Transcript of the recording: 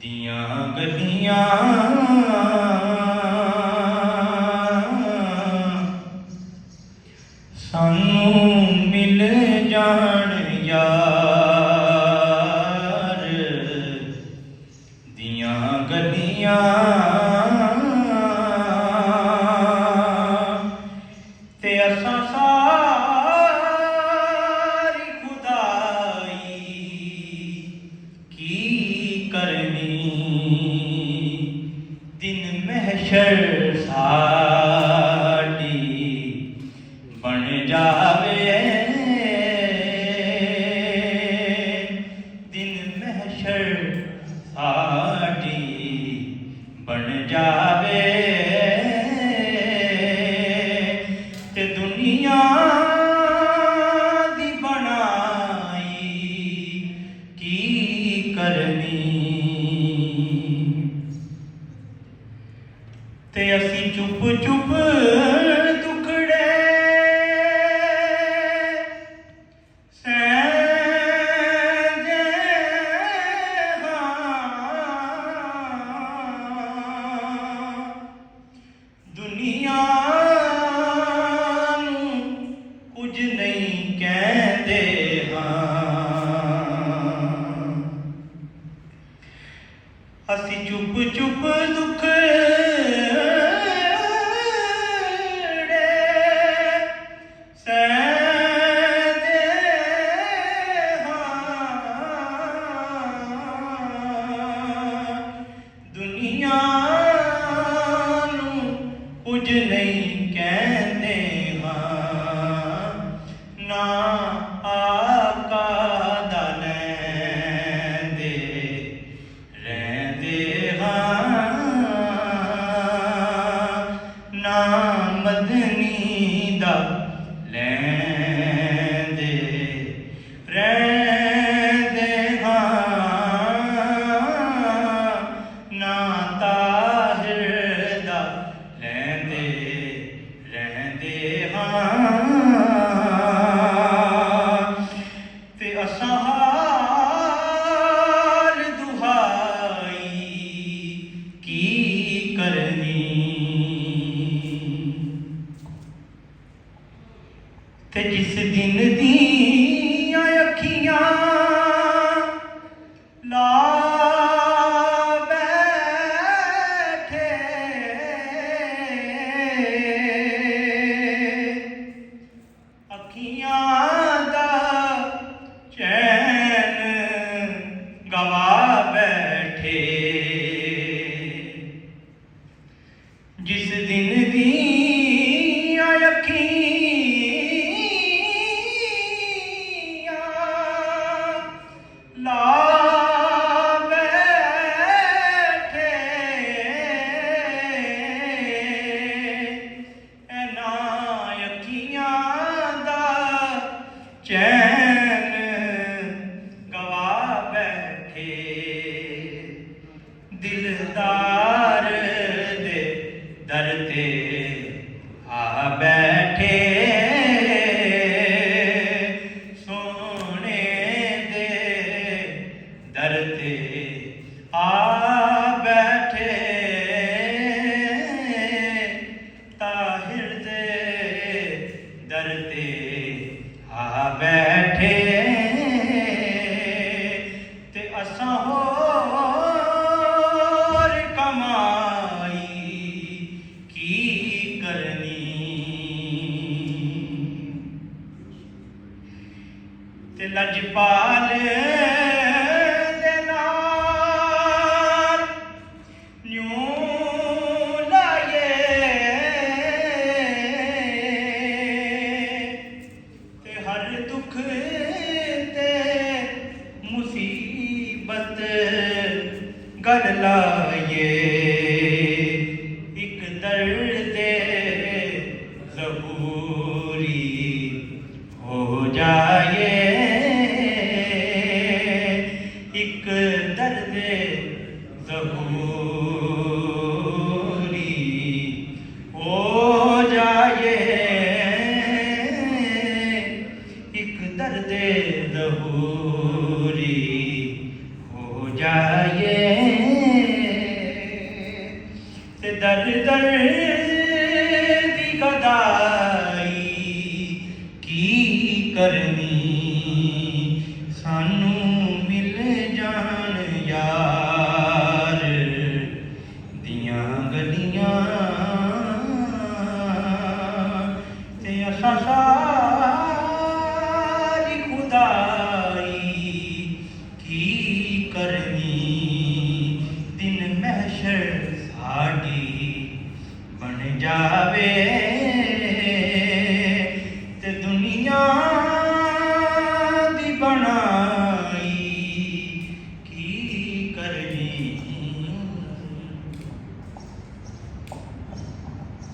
दियां गलियां सानू मिल जान यार, दियां गलियां ते असां सारी खुदाई की करनी। दिन महशर साडी बन जावे, दिन महशर साडी बन जावे ते दुनिया दी बनाई की करनी। ते असी चुप चुप दुखड़े सहंदे हां, दुनिया नूं कुछ नहीं कहंदे हां। असी चुप चुप दुख दुनिया नूं कुछ नहीं कहंदे हां, ना आका दा लैंदे रहिंदे हां, ना मदनी दा लैंदे रहिंदे हां, ना ताहिर दा लैंदे रहिंदे हां। ते असां हाल दुहाई की करनी। ते जिस दिन दियां अखियां ला बैठे, अखियां दा चैन गवा बैठे, जिस दिन दियां अखियां ला बैठे, इन्हां अखियां दा चैन गवा बैठे, दिलदार दे दर ते आ बैठे, सोने दे दर ते आ बैठे, ताहिर दे दर ते आ बैठे। ते असां होर कमाई की करनी। ते लजपाल दे नाल न्यूं लाए, ते हर दुख ते मुसीबत गल लाए, एक दर्द ज़बूरी हो जाए, एक दर्द ज़बूरी हो जाए, एक दर्द ज़बूरी हो जाए। दर दर दी गदा